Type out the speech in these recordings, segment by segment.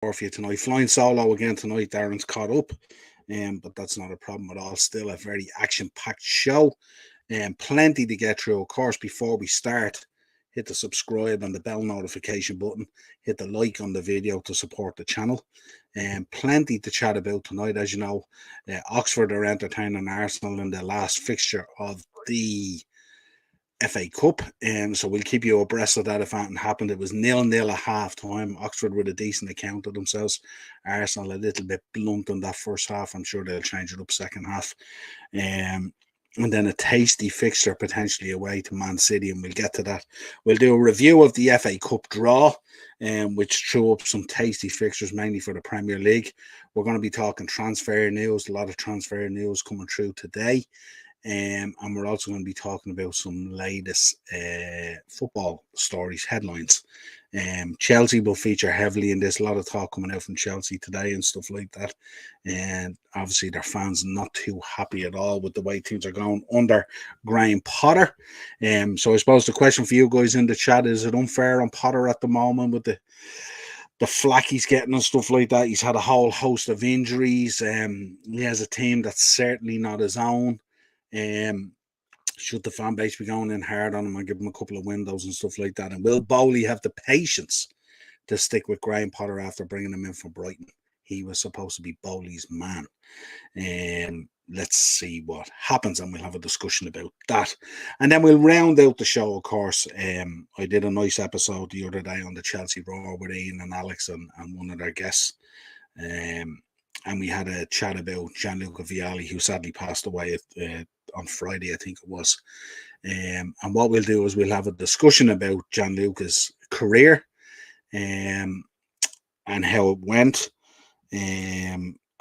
for you tonight. Flying solo again tonight. Darren's caught up, but that's not a problem at all. Still a very action-packed show, and plenty to get through. Of course, before we start, hit the subscribe and the bell notification button. Hit the like on the video to support the channel. And plenty to chat about tonight. As you know, Oxford are entertaining Arsenal in the last fixture of the FA Cup, so we'll keep you abreast of that if anything happened. It was 0-0 at half time. Oxford with a decent account of themselves. Arsenal a little bit blunt in that first half. I'm sure they'll change it up second half. And then a tasty fixture potentially away to Man City, and we'll get to that. We'll do a review of the FA Cup draw, which threw up some tasty fixtures, mainly for the Premier League. We're going to be talking transfer news, a lot of transfer news coming through today. And we're also going to be talking about some latest football stories, headlines. Chelsea will feature heavily in this. A lot of talk coming out from Chelsea today and stuff like that. And obviously their fans not too happy at all with the way things are going under Graham Potter. So I suppose the question for you guys in the chat is it unfair on Potter at the moment with the flack he's getting and stuff like that? He's had a whole host of injuries. He has a team that's certainly not his own. Should the fan base be going in hard on him and give him a couple of windows and stuff like that? And will Bowley have the patience to stick with Graham Potter after bringing him in from Brighton? He was supposed to be Bowley's man. Let's see what happens, and we'll have a discussion about that. And then we'll round out the show, of course. I did a nice episode the other day on the Chelsea Raw with Ian and Alex and one of their guests. And we had a chat about Gianluca Vialli, who sadly passed away on Friday, I think it was. And what we'll do is we'll have a discussion about Gianluca's career and how it went.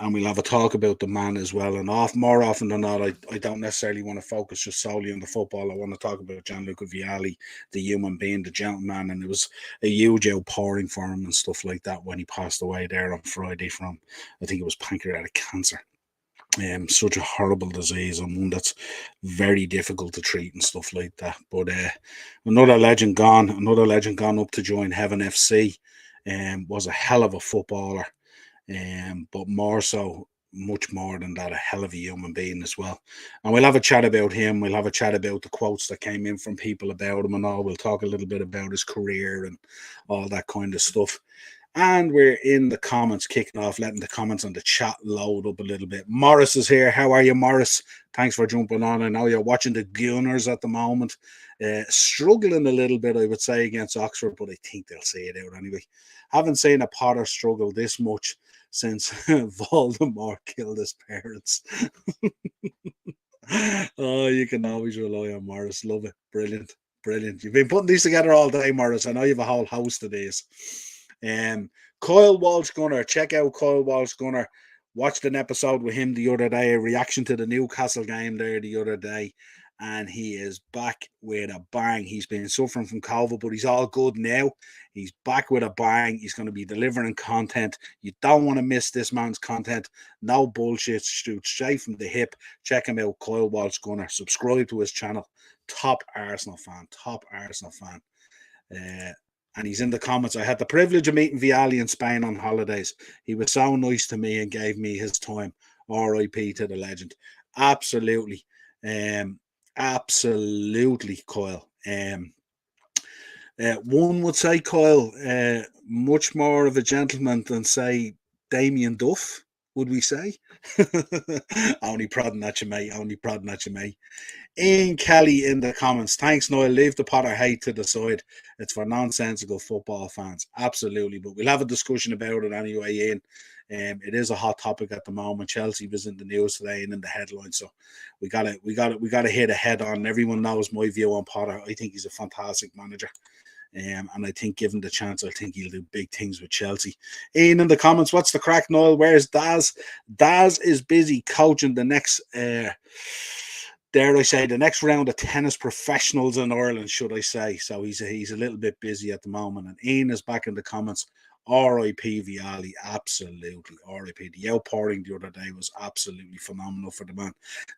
And we'll have a talk about the man as well. And more often than not, I don't necessarily want to focus just solely on the football. I want to talk about Gianluca Vialli, the human being, the gentleman. And it was a huge outpouring for him and stuff like that when he passed away there on Friday from, I think it was pancreatic cancer. Such a horrible disease and one that's very difficult to treat and stuff like that. But another legend gone up to join Heaven FC. Was a hell of a footballer. But much more than that, a hell of a human being as well. And we'll have a chat about him. We'll have a chat about the quotes that came in from people about him and all. We'll talk a little bit about his career and all that kind of stuff. And we're in the comments, kicking off, letting the comments on the chat load up a little bit. Morris is here. How are you, Morris? Thanks for jumping on. I know you're watching the Gunners at the moment. Struggling a little bit, I would say, against Oxford, but I think they'll see it out anyway. Haven't seen a Potter struggle this much since Voldemort killed his parents. Oh, you can always rely on Morris. Love it. Brilliant. You've been putting these together all day, Morris. I know you have a whole host of these. Kyle Walsh Gunner. Check out Kyle Walsh Gunner. Watched an episode with him the other day, a reaction to the Newcastle game there the other day. And he is back with a bang. He's been suffering from COVID, but he's all good now. He's back with a bang. He's going to be delivering content. You don't want to miss this man's content. No bullshit. Straight from the hip. Check him out, Kyle Walsh Gunner. Subscribe to his channel. Top Arsenal fan. And he's in the comments. I had the privilege of meeting Vialli in Spain on holidays. He was so nice to me and gave me his time. R.I.P. to the legend. Absolutely. Absolutely, Kyle. One would say, Kyle, much more of a gentleman than, say, Damien Duff, would we say? Only prodding at you, mate. Ian Kelly in the comments. Thanks, Niall. Leave the Potter hate to the side. It's for nonsensical football fans. Absolutely. But we'll have a discussion about it anyway, Ian. It is a hot topic at the moment. Chelsea was in the news today and in the headlines, so we gotta hit a head on. Everyone knows my view on Potter. I think he's a fantastic manager. And I think given the chance, I think he'll do big things with Chelsea. Ian in the comments, what's the crack, Niall? Where's Daz? Daz is busy coaching the next dare I say, the next round of tennis professionals in Ireland, should I say. So he's a little bit busy at the moment. And Ian is back in the comments. R.I.P. Vialli, absolutely. R.I.P. The outpouring the other day was absolutely phenomenal for the man.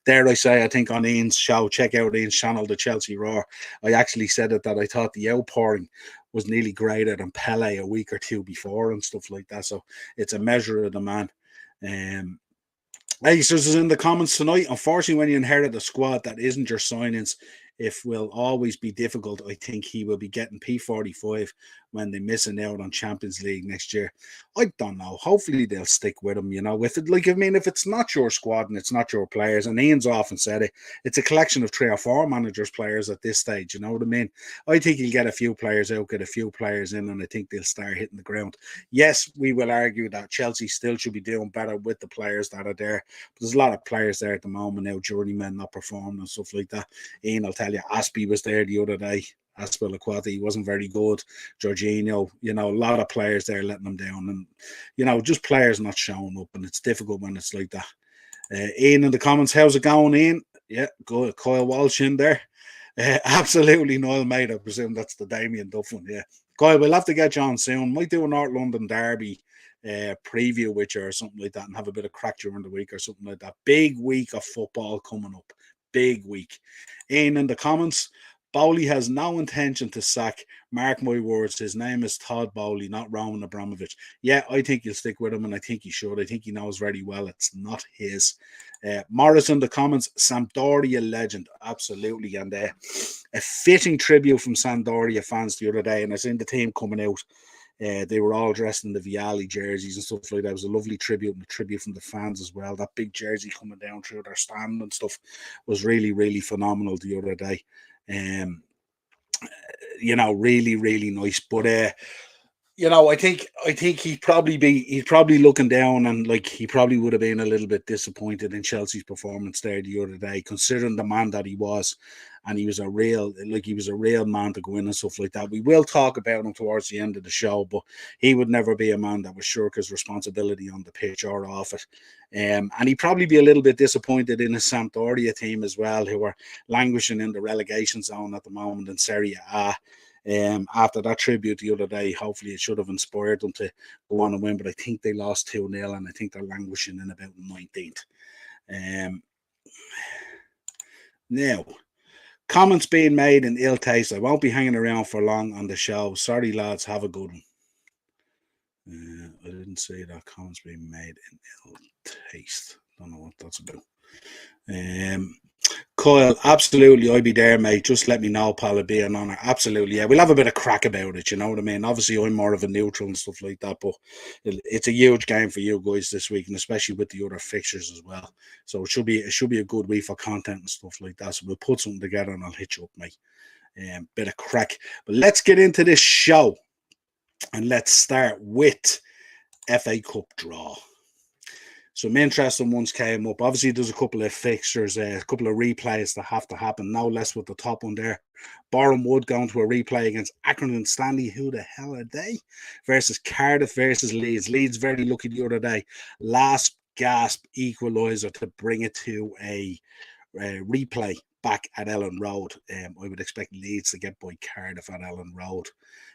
Dare I say, I think on Ian's show, check out Ian's channel, the Chelsea Raw. I actually said it that I thought the outpouring was nearly greater than Pele a week or two before and stuff like that. So it's a measure of the man. Um, Acers is in the comments tonight. Unfortunately, when you inherit a squad that isn't your signings, it will always be difficult. I think he will be getting P45 when they're missing out on Champions League next year. I don't know. Hopefully they'll stick with him. If it's not your squad and it's not your players, and Ian's often said it, it's a collection of 3 or 4 managers' players at this stage. You know what I mean? I think he'll get a few players out, get a few players in, and I think they'll start hitting the ground. Yes, we will argue that Chelsea still should be doing better with the players that are there. But there's a lot of players there at the moment now, journeymen not performing and stuff like that. Ian, I'll tell you, Aspie was there the other day. Aspilicueta, he wasn't very good. Jorginho, a lot of players there letting them down. And, just players not showing up. And it's difficult when it's like that. Ian in the comments, how's it going, Ian? Yeah, good. Kyle Walsh in there. Absolutely, Niall, mate. I presume that's the Damien Duff one. Yeah. Kyle, we'll have to get you on soon. Might do a North London derby preview with you or something like that and have a bit of crack during the week or something like that. Big week of football coming up. Big week. Ian in the comments, Bowley has no intention to sack. Mark my words, his name is Todd Bowley, not Roman Abramovich. Yeah, I think he'll stick with him, and I think he should. I think he knows very well it's not his. Morris in the comments, Sampdoria legend, absolutely. And a fitting tribute from Sampdoria fans the other day, and I seen the team coming out. They were all dressed in the Vialli jerseys and stuff like that. It was a lovely tribute, and a tribute from the fans as well. That big jersey coming down through their stand and stuff was really, really phenomenal the other day. Really, really nice. But I think he'd probably looking down, and he probably would have been a little bit disappointed in Chelsea's performance there the other day, considering the man that he was, and he was a real man to go in and stuff like that. We will talk about him towards the end of the show, but he would never be a man that was shirk his responsibility on the pitch or off it. And he'd probably be a little bit disappointed in his Sampdoria team as well, who are languishing in the relegation zone at the moment in Serie A. After that tribute the other day, hopefully it should have inspired them to go on and win, but I think they lost 2-0, and I think they're languishing in about 19th. Now, comments being made in ill taste. I won't be hanging around for long on the show. Sorry, lads. Have a good one. I didn't see that comments being made in ill taste. Don't know what that's about. Kyle, absolutely, I'll be there, mate. Just let me know, pal. It'd be an honour. Absolutely, yeah. We'll have a bit of crack about it, you know what I mean? Obviously, I'm more of a neutral and stuff like that, but it's a huge game for you guys this week, and especially with the other fixtures as well. So it should be a good week for content and stuff like that. So we'll put something together, and I'll hit you up, mate. Bit of crack. But let's get into this show, and let's start with FA Cup draw. Some interesting ones came up. Obviously, there's a couple of fixtures, a couple of replays that have to happen. No less with the top one there. Boreham Wood going to a replay against Accrington and Stanley. Who the hell are they? Versus Cardiff versus Leeds. Leeds very lucky the other day. Last gasp equaliser to bring it to a replay back at Ellen Road. I would expect Leeds to get by Cardiff at Ellen Road.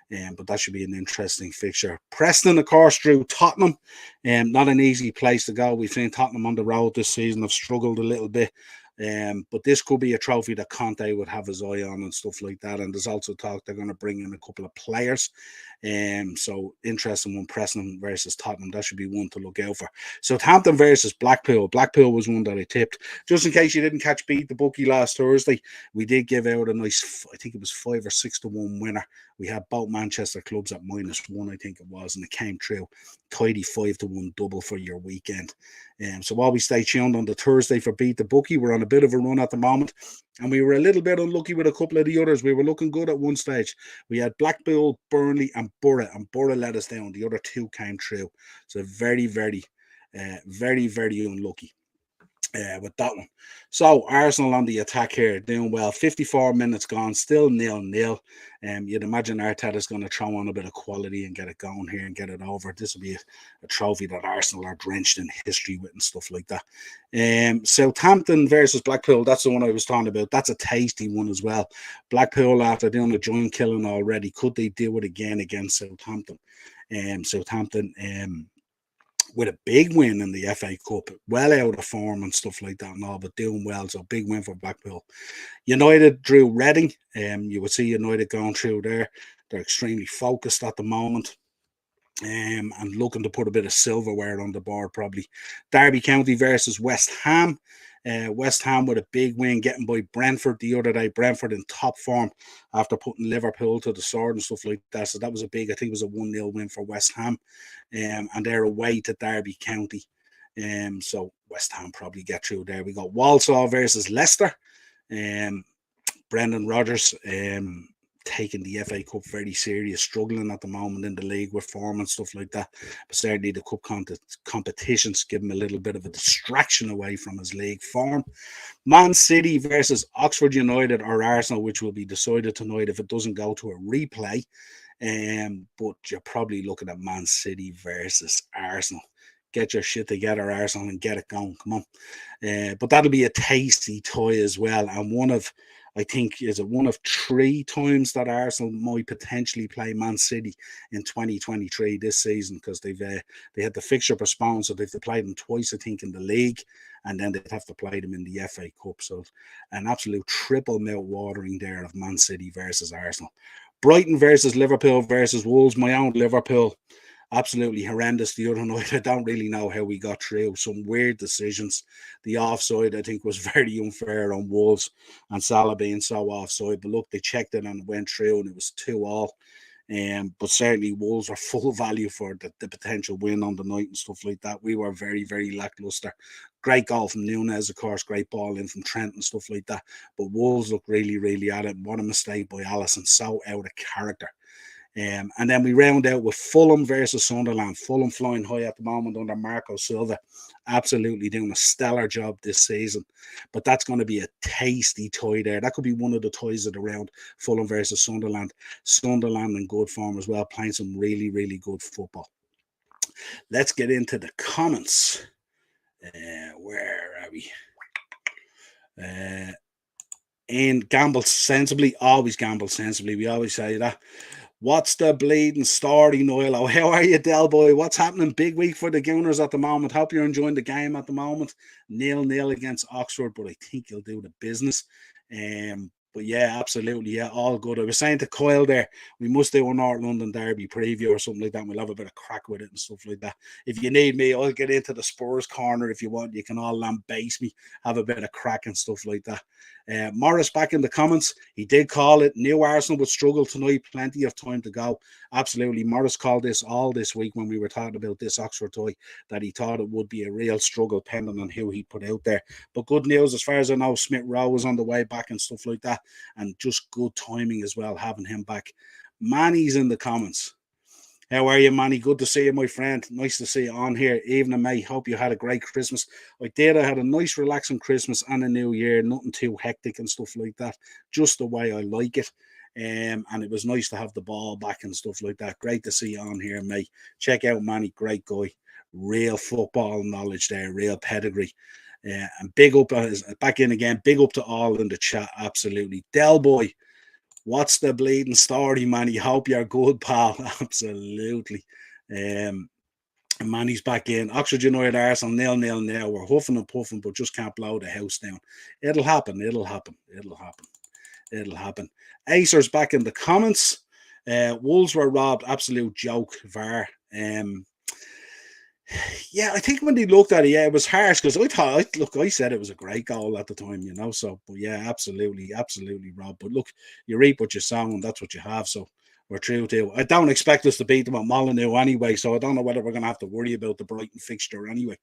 But that should be an interesting fixture. Preston, of course, drew Tottenham. Not an easy place to go. We've seen Tottenham on the road this season have struggled a little bit. But this could be a trophy that Conte would have his eye on and stuff like that. And there's also talk they're going to bring in a couple of players. So interesting one, Preston versus Tottenham. That should be one to look out for. Southampton versus Blackpool. Blackpool was one that I tipped. Just in case you didn't catch Beat the Bookie last Thursday, we did give out a nice, I think it was 5 or 6 to 1 winner. We had both Manchester clubs at -1, I think it was, and it came through. Tidy 5 to 1 double for your weekend. So while we stay tuned on the Thursday for Beat the Bookie, we're on a bit of a run at the moment, and we were a little bit unlucky with a couple of the others. We were looking good at one stage. We had Blackpool, Burnley, and Borough let us down. The other two came through. So very, very unlucky. With that one. So Arsenal on the attack here, doing well. 54 minutes gone, still 0-0. You'd imagine Arteta's going to throw on a bit of quality and get it going here and get it over. This will be a trophy that Arsenal are drenched in history with and stuff like that. Southampton versus Blackpool, that's the one I was talking about. That's a tasty one as well. Blackpool, after doing a joint killing already, could they do it again against Southampton? Southampton with a big win in the FA Cup, well out of form and stuff like that and all, but doing well. So big win for Blackpool. United drew Reading. You would see United going through there. They're extremely focused at the moment. And looking to put a bit of silverware on the board, probably. Derby County versus West Ham. West Ham with a big win, getting by Brentford the other day. Brentford in top form after putting Liverpool to the sword and stuff like that. So that was a big, I think it was a 1-0 win for West Ham. And they're away to Derby County. So West Ham probably get through there. We got Walsall versus Leicester. Brendan Rodgers taking the FA Cup very serious, struggling at the moment in the league with form and stuff like that. But certainly the cup competitions give him a little bit of a distraction away from his league form. Man City versus Oxford United or Arsenal, which will be decided tonight if it doesn't go to a replay. But you're probably looking at Man City versus Arsenal. Get your shit together, Arsenal, and get it going. Come on. But that'll be a tasty toy as well. And I think, is it one of 3 times that Arsenal might potentially play Man City in 2023 this season, because they had the fixture postponed, so they've to play them twice, I think, in the league, and then they'd have to play them in the FA Cup. So an absolute triple mouth watering there of Man City versus Arsenal. Brighton versus Liverpool versus Wolves. My own Liverpool, absolutely horrendous the other night. I don't really know how we got through. Some weird decisions. The offside, I think, was very unfair on Wolves, and Salah being so offside. But look, they checked it and went through, and it was 2-2. But certainly Wolves are full value for the potential win on the night and stuff like that. We were very, very lackluster. Great goal from Nunez, of course, great ball in from Trent and stuff like that. But Wolves look really, really at it. What a mistake by Alisson, so out of character. And then we round out with Fulham versus Sunderland. Fulham flying high at the moment under Marco Silva. Absolutely doing a stellar job this season. But that's going to be a tasty tie there. That could be one of the ties of the round, Fulham versus Sunderland. Sunderland in good form as well, playing some really, really good football. Let's get into the comments. Where are we? And gamble sensibly. Always gamble sensibly. We always say that. What's the bleeding story, Niall? Oh, how are you, Del Boy? What's happening? Big week for the Gooners at the moment. Hope you're enjoying the game at the moment. 0-0 against Oxford, but I think you'll do the business. But yeah, absolutely. Yeah, all good. I was saying to Kyle there, we must do a North London Derby preview or something like that. And we'll have a bit of crack with it and stuff like that. If you need me, I'll get into the Spurs corner if you want. You can all lambaste me, have a bit of crack and stuff like that. Morris back in the comments. He did call it. Knew Arsenal would struggle tonight. Plenty of time to go. Absolutely. Morris called this all this week when we were talking about this Oxford toy, that he thought it would be a real struggle pending on who he put out there. But good news, as far as I know, Smith Rowe was on the way back and stuff like that. And just good timing as well, having him back. Manny's in the comments. How are you, Manny? Good to see you, my friend. Nice to see you on here. Evening, mate. Hope you had a great Christmas. I did. I had a nice, relaxing Christmas and a New Year. Nothing too hectic and stuff like that. Just the way I like it. And it was nice to have the ball back and stuff like that. Great to see you on here, mate. Check out Manny. Great guy. Real football knowledge there. Real pedigree. And big up, back in again. Big up to all in the chat. Absolutely. Del Boy. What's the bleeding story, Manny? Hope you're good, pal. Absolutely. Manny's back in. Oxford United Arsenal 0-0 now. We're huffing and puffing, but just can't blow the house down. It'll happen. It'll happen. It'll happen. It'll happen. Acer's back in the comments. Wolves were robbed. Absolute joke, VAR. Yeah, I think when they looked at it, yeah, it was harsh because I said it was a great goal at the time, you know. So, but yeah, absolutely, Rob. But look, you reap what you sow, and that's what you have. So we're true to. I don't expect us to beat them at Molyneux anyway, so I don't know whether we're going to have to worry about the Brighton fixture anyway.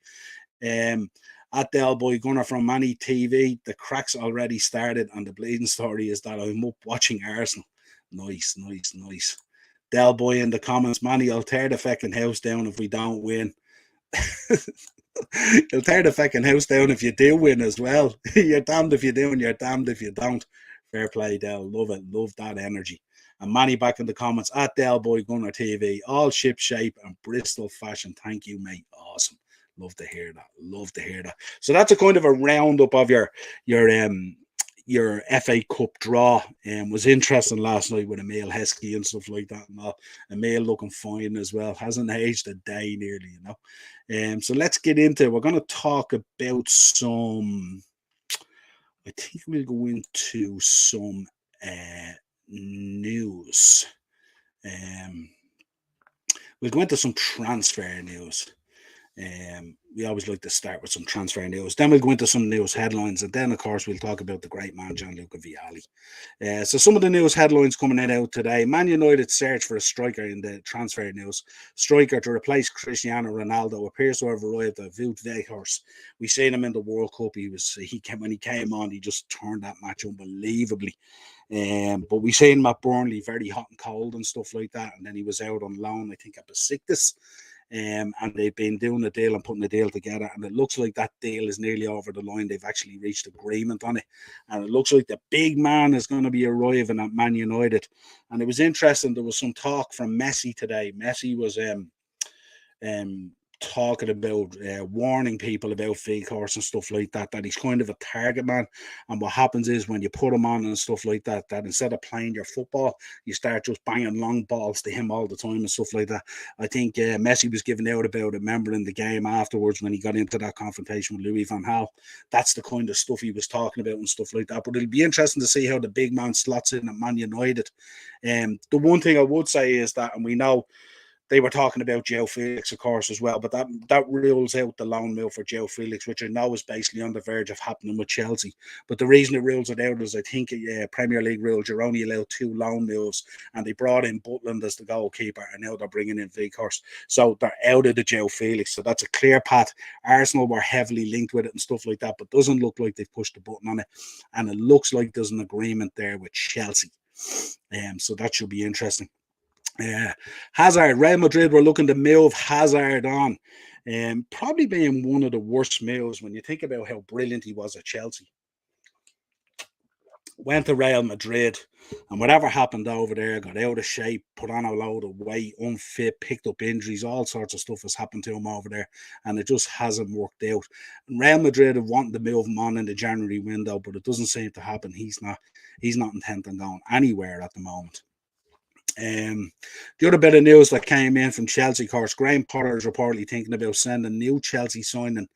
At Del Boy Gunner from Manny TV, the cracks already started, and the bleeding story is that I'm up watching Arsenal. Nice. Del Boy in the comments, Manny, I'll tear the fucking house down if we don't win. You'll tear the fucking house down if you do win as well. You're damned if you do and you're damned if you don't. Fair play, Del. Love it. Love that energy. And Manny back in the comments at Del Boy Gunner TV. All ship shape and Bristol fashion. Thank you, mate. Awesome. Love to hear that. So that's a kind of a roundup of your FA Cup draw. Was interesting last night with Emile Heskey and stuff like that and all. Emile looking fine as well. Hasn't aged a day nearly, you know. So let's get into it. We're going to talk about some, I think we'll go into some news. Um, we'll go into some transfer news. We always like to start with some transfer news. Then we'll go into some news headlines, and then, of course, we'll talk about the great man Gianluca Vialli. So some of the news headlines coming out today: Man United search for a striker in the transfer news. Striker to replace Cristiano Ronaldo appears to have arrived at Wout Weghorst. We seen him in the World Cup. When he came on, he just turned that match unbelievably. But we seen him at Burnley very hot and cold and stuff like that, and then he was out on loan, I think, at Besiktas. And they've been doing a deal and putting a deal together, and it looks like that deal is nearly over the line. They've actually reached agreement on it, and it looks like the big man is going to be arriving at Man United. And it was interesting, there was some talk from Messi today. Messi was talking about warning people about fake horse and stuff like that, that he's kind of a target man. And what happens is when you put him on and stuff like that, that instead of playing your football, you start just banging long balls to him all the time and stuff like that. I think Messi was giving out about it, remember, in the game afterwards when he got into that confrontation with Louis van Gaal. That's the kind of stuff he was talking about and stuff like that. But it'll be interesting to see how the big man slots in at Man United. The one thing I would say is that, and we know, they were talking about Joe Felix, of course, as well, but that rules out the loan move for Joe Felix, which I know is basically on the verge of happening with Chelsea. But the reason it rules it out is, I think, Premier League rules, you're only allowed 2 loan moves, and they brought in Butland as the goalkeeper, and now they're bringing in Weghorst. So they're out of the Joe Felix. So that's a clear path. Arsenal were heavily linked with it and stuff like that, but doesn't look like they've pushed the button on it. And it looks like there's an agreement there with Chelsea. So that should be interesting. Hazard, Real Madrid were looking to move Hazard on. Probably being one of the worst moves when you think about how brilliant he was at Chelsea. Went to Real Madrid, and whatever happened over there, got out of shape, put on a load of weight, unfit, picked up injuries, all sorts of stuff has happened to him over there, and it just hasn't worked out. And Real Madrid have wanted to move him on in the January window, but it doesn't seem to happen. He's not intent on going anywhere at the moment. The other bit of news that came in from Chelsea, of course, Graham Potter is reportedly thinking about sending new Chelsea signing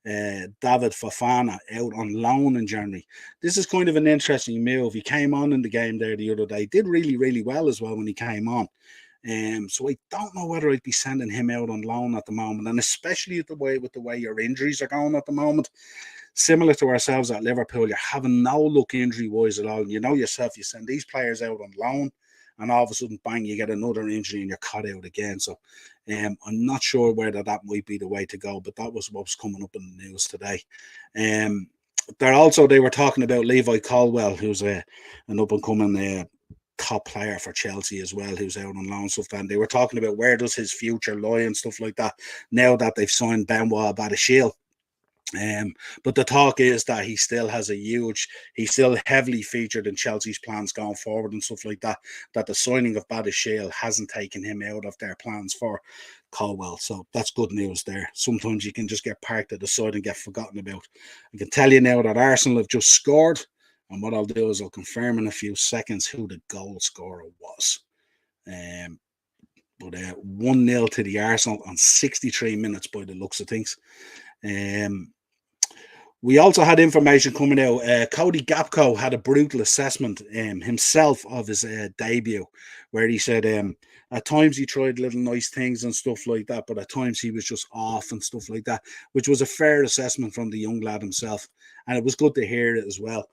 David Fofana out on loan in January. This is kind of an interesting move. He came on in the game there the other day, did really, really well as well when he came on. So I don't know whether I'd be sending him out on loan at the moment, and especially with the way your injuries are going at the moment. Similar to ourselves at Liverpool, you're having no luck injury-wise at all. And you know yourself, you send these players out on loan, and all of a sudden, bang, you get another injury and you're cut out again. So I'm not sure whether that might be the way to go, but that was what was coming up in the news today. They were talking about Levi Colwill, who's an up-and-coming top player for Chelsea as well, who's out on loan stuff. And they were talking about where does his future lie and stuff like that, now that they've signed Benoit Badiashile. But the talk is that he's still heavily featured in Chelsea's plans going forward and stuff like that, that the signing of Badiashile hasn't taken him out of their plans for Colwill. So that's good news there. Sometimes you can just get parked at the side and get forgotten about. I can tell you now that Arsenal have just scored, and what I'll do is I'll confirm in a few seconds who the goal scorer was. But 1-0 to the Arsenal on 63 minutes by the looks of things. We also had information coming out. Cody Gakpo had a brutal assessment himself of his debut, where he said at times he tried little nice things and stuff like that, but at times he was just off and stuff like that, which was a fair assessment from the young lad himself. And it was good to hear it as well.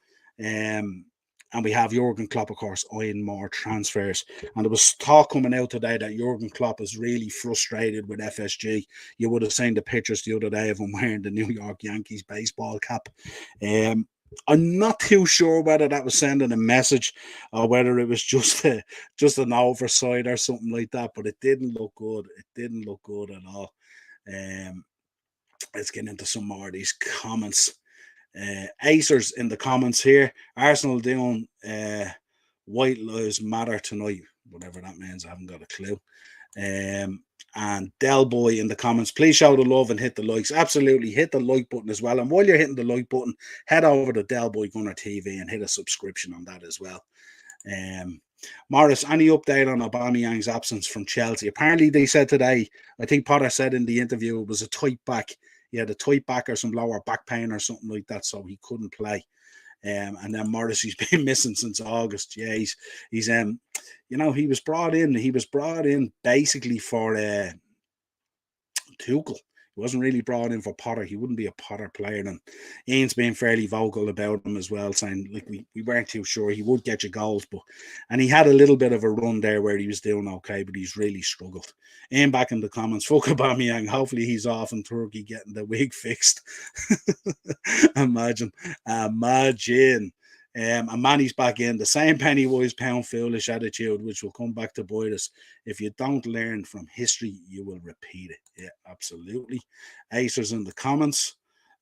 And we have Jurgen Klopp, of course, eyeing more transfers. And there was talk coming out today that Jurgen Klopp is really frustrated with FSG. You would have seen the pictures the other day of him wearing the New York Yankees baseball cap. I'm not too sure whether that was sending a message or whether it was just an oversight or something like that, but it didn't look good. It didn't look good at all. Let's get into some more of these comments. Acers in the comments here. Arsenal doing White Lives Matter tonight, whatever that means. I haven't got a clue. And Del Boy in the comments, please show the love and hit the likes. Absolutely, hit the like button as well. And while you're hitting the like button, head over to Del Boy Gunner TV and hit a subscription on that as well. Morris, any update on Aubameyang's absence from Chelsea? Apparently, they said today, I think Potter said in the interview, it was a tight back. He had a tight back or some lower back pain or something like that, so he couldn't play. And then Morrissey's been missing since August. Yeah, he's he was brought in. He was brought in basically for Tuchel. He wasn't really brought in for Potter. He wouldn't be a Potter player. And Ian's been fairly vocal about him as well, saying like we weren't too sure he would get you goals, and he had a little bit of a run there where he was doing okay, but he's really struggled. Ian back in the comments, fuck Aubameyang. Hopefully he's off in Turkey getting the wig fixed. Imagine. And Manny's back in the same penny wise, pound foolish attitude, which will come back to bite us. If you don't learn from history, you will repeat it. Yeah, absolutely. Acers in the comments.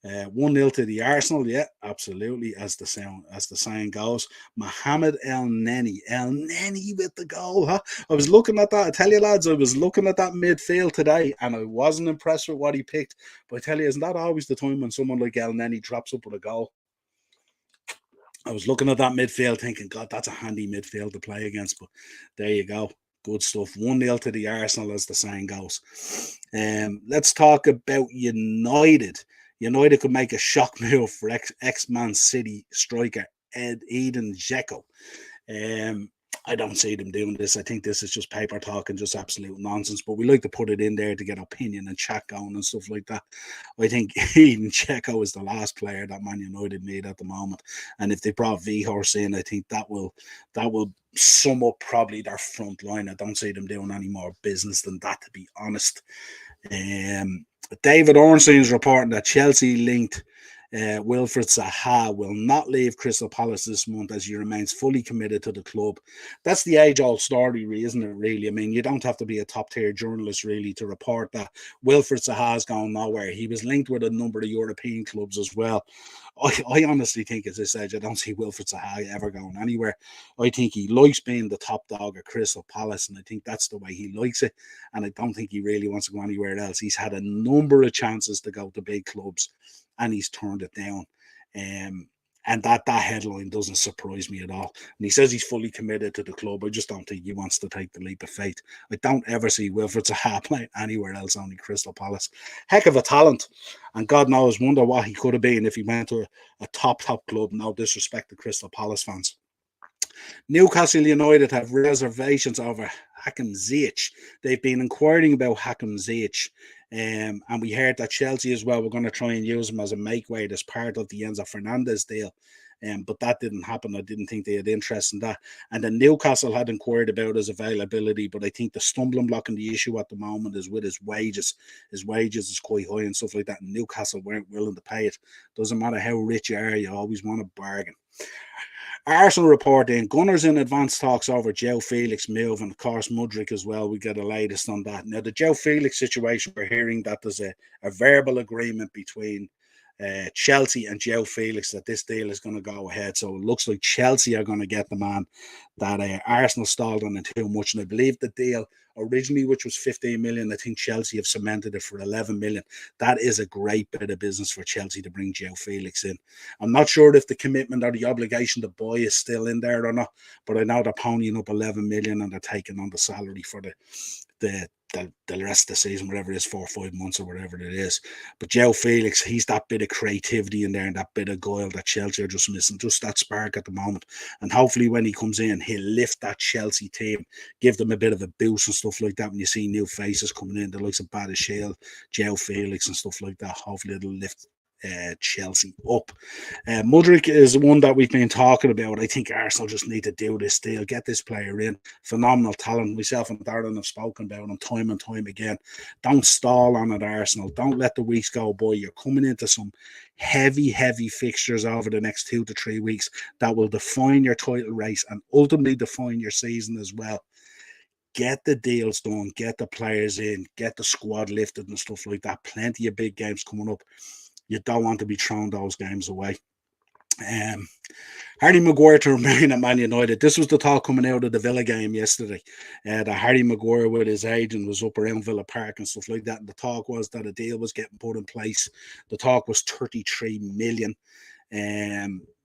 1-0 to the Arsenal. Yeah, absolutely. As the saying goes, Mohamed El Neni with the goal. Huh? I was looking at that. I tell you, lads, I was looking at that midfield today, and I wasn't impressed with what he picked. But I tell you, isn't that always the time when someone like El Neni drops up with a goal? I was looking at that midfield thinking, God, that's a handy midfield to play against. But there you go. Good stuff. 1-0 to the Arsenal, as the saying goes. Let's talk about United. United could make a shock move for ex-Man City striker Edin Dzeko. I don't see them doing this. I think this is just paper talk and just absolute nonsense. But we like to put it in there to get opinion and chat going and stuff like that. I think Edin Dzeko is the last player that Man United need at the moment. And if they brought Vihorst in, I think that will sum up probably their front line. I don't see them doing any more business than that, to be honest. David Ornstein is reporting that Chelsea linked Wilfried Zaha will not leave Crystal Palace this month as he remains fully committed to the club. That's the age-old story, isn't it, really? I mean, you don't have to be a top-tier journalist, really, to report that Wilfried Zaha's gone nowhere. He was linked with a number of European clubs as well. I honestly think, as I said, I don't see Wilfried Zaha ever going anywhere. I think he likes being the top dog at Crystal Palace, and I think that's the way he likes it, and I don't think he really wants to go anywhere else. He's had a number of chances to go to big clubs, and he's turned it down. And that headline doesn't surprise me at all. And he says he's fully committed to the club. I just don't think he wants to take the leap of faith. I don't ever see Wilfried Zaha playing anywhere else, only Crystal Palace. Heck of a talent. And God knows, wonder what he could have been if he went to a top club. No disrespect to Crystal Palace fans. Newcastle United have reservations over Hakim Ziyech. They've been inquiring about Hakim Ziyech. And we heard that Chelsea as well were going to try and use him as a make-weight as part of the Enzo Fernandez deal. But that didn't happen. I didn't think they had interest in that. And then Newcastle had inquired about his availability, but I think the stumbling block and the issue at the moment is with his wages. His wages is quite high and stuff like that, and Newcastle weren't willing to pay it. Doesn't matter how rich you are, you always want a bargain. Arsenal reporting Gunners in advanced talks over Joe Felix move, and of course Mudryk as well. We get the latest on that. Now, the Joe Felix situation, we're hearing that there's a verbal agreement between Chelsea and Joe Felix that this deal is going to go ahead. So it looks like Chelsea are going to get the man that Arsenal stalled on it too much. And I believe the deal originally, which was 15 million, I think Chelsea have cemented it for 11 million. That is a great bit of business for Chelsea to bring Joe Felix in. I'm not sure if the commitment or the obligation to buy is still in there or not, but I know they're ponying up 11 million and they're taking on the salary for the rest of the season, whatever it is, 4 or 5 months or whatever it is. But Joe Felix, he's that bit of creativity in there and that bit of guile that Chelsea are just missing, just that spark at the moment. And hopefully when he comes in, he'll lift that Chelsea team, give them a bit of a boost and stuff like that. When you see new faces coming in, the likes of Badiashile, Joe Felix and stuff like that, hopefully it'll lift Chelsea up. Mudryk is one that we've been talking about. I think Arsenal just need to do this deal, get this player in. Phenomenal talent. Myself and Darren have spoken about him time and time again. Don't stall on it, Arsenal. Don't let the weeks go by. You're coming into some heavy fixtures over the next 2 to 3 weeks that will define your title race and ultimately define your season as well. Get the deals done, get the players in, get the squad lifted and stuff like that. Plenty of big games coming up. You don't want to be throwing those games away. Harry Maguire to remain at Man United. This was the talk coming out of the Villa game yesterday. That Harry Maguire with his agent was up around Villa Park and stuff like that. And the talk was that a deal was getting put in place. The talk was 33 million,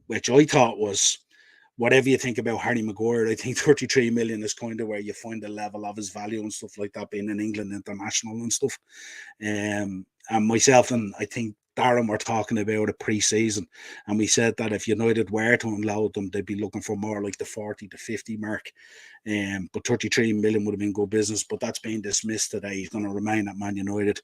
which I thought was, whatever you think about Harry Maguire, I think 33 million is kind of where you find the level of his value and stuff like that, being in England international and stuff. And myself, and I think Darren were talking about it pre-season, and we said that if United were to unload them, they'd be looking for more like the 40 to 50 mark. But 33 million would have been good business, but that's been dismissed today. He's going to remain at Man United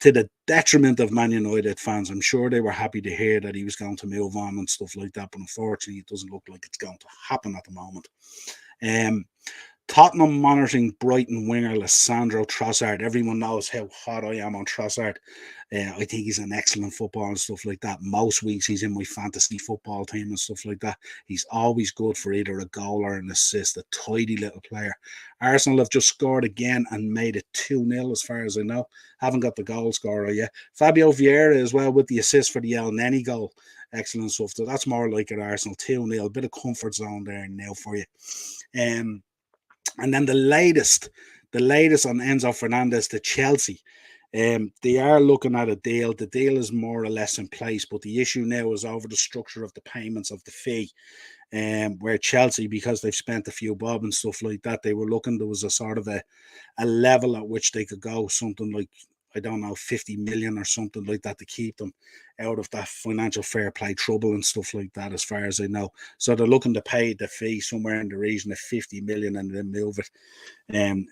to the detriment of Man United fans. I'm sure they were happy to hear that he was going to move on and stuff like that, but unfortunately, it doesn't look like it's going to happen at the moment. Tottenham monitoring Brighton winger Lissandro Trossard. Everyone knows how hot I am on Trossard. I think he's an excellent footballer and stuff like that. Most weeks he's in my fantasy football team and stuff like that. He's always good for either a goal or an assist. A tidy little player. Arsenal have just scored again and made it 2-0 as far as I know. Haven't got the goal scorer yet. Fabio Vieira as well with the assist for the El Neni goal. Excellent stuff. So that's more like at Arsenal. 2-0. A bit of comfort zone there now for you. And then the latest on Enzo Fernandez to Chelsea. They are looking at a deal. The deal is more or less in place, but the issue now is over the structure of the payments of the fee. Where Chelsea, because they've spent a few bob and stuff like that, they were looking, there was a sort of a level at which they could go, something like, I don't know, 50 million or something like that to keep them out of that financial fair play trouble and stuff like that, as far as I know. So they're looking to pay the fee somewhere in the region of 50 million and then move it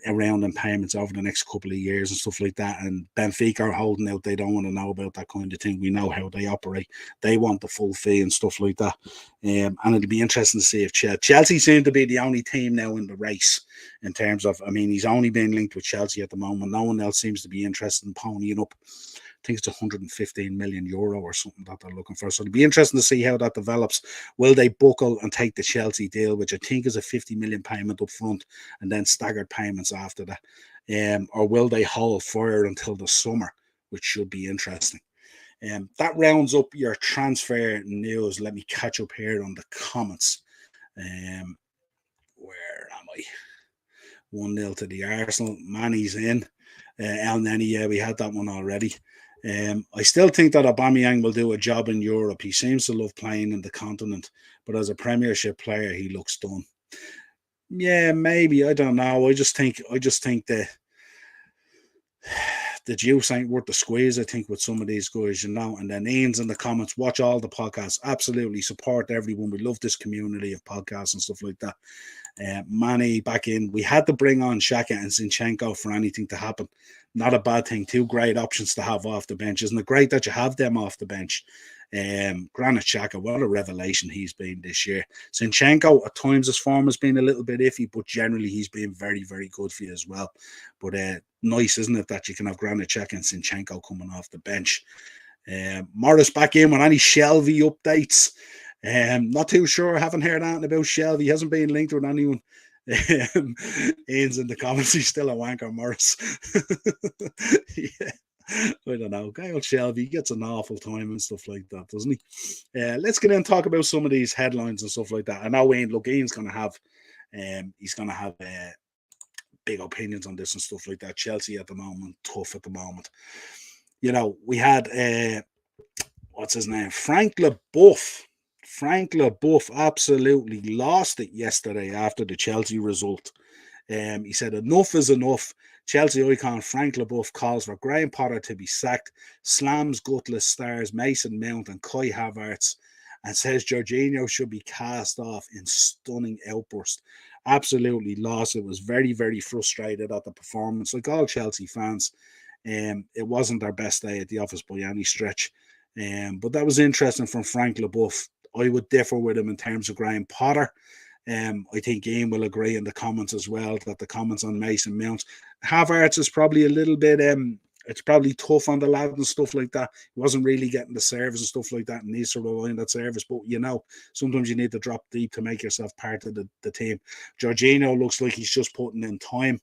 around in payments over the next couple of years and stuff like that. And Benfica are holding out. They don't want to know about that kind of thing. We know how they operate. They want the full fee and stuff like that. And it'll be interesting to see if Chelsea seem to be the only team now in the race in terms of, I mean, he's only been linked with Chelsea at the moment. No one else seems to be interested in ponying up. I think it's 115 million euro or something that they're looking for. So it'll be interesting to see how that develops. Will they buckle and take the Chelsea deal, which I think is a 50 million payment up front and then staggered payments after that? Or will they hold fire until the summer, which should be interesting. That rounds up your transfer news. Let me catch up here on the comments. Where am I? 1-0 to the Arsenal. Manny's in. El Neni, yeah, we had that one already. I still think that Aubameyang will do a job in Europe. He seems to love playing in the continent, but as a Premiership player, he looks done. Yeah, maybe, I don't know. I just think the juice ain't worth the squeeze, I think, with some of these guys, you know. And then Ian's in the comments, watch all the podcasts, absolutely support everyone. We love this community of podcasts and stuff like that. Manny back in. We had to bring on Xhaka and Zinchenko for anything to happen. Not a bad thing. Two great options to have off the bench. Isn't it great that you have them off the bench? Granit Xhaka, what a revelation he's been this year. Zinchenko, at times his form has been a little bit iffy, but generally he's been very, very good for you as well. But nice, isn't it, that you can have Granit Xhaka and Zinchenko coming off the bench. Morris back in with any Shelvey updates. Not too sure. I haven't heard anything about Shelvey. He hasn't been linked with anyone. Ian's in the comments. He's still a wanker, Morris. Yeah. I don't know. Guy old Shelby gets an awful time and stuff like that, doesn't he? Let's get in and talk about some of these headlines and stuff like that. I know Ian's going to have, big opinions on this and stuff like that. Chelsea at the moment, tough at the moment. You know, we had what's his name? Frank LeBeouf. Frank LeBeouf absolutely lost it yesterday after the Chelsea result. He said, enough is enough. Chelsea icon Frank LeBeouf calls for Graham Potter to be sacked, slams gutless stars Mason Mount and Kai Havertz, and says Jorginho should be cast off in stunning outburst. Absolutely lost. It was very, very frustrated at the performance. Like all Chelsea fans, it wasn't their best day at the office by any stretch. But that was interesting from Frank LeBeouf. I would differ with him in terms of Graham Potter. I think Ian will agree in the comments as well that the comments on Mason Mount, Havertz is probably a little bit, it's probably tough on the lad and stuff like that. He wasn't really getting the service and stuff like that and needs to rely on that service. But, you know, sometimes you need to drop deep to make yourself part of the team. Jorginho looks like he's just putting in time.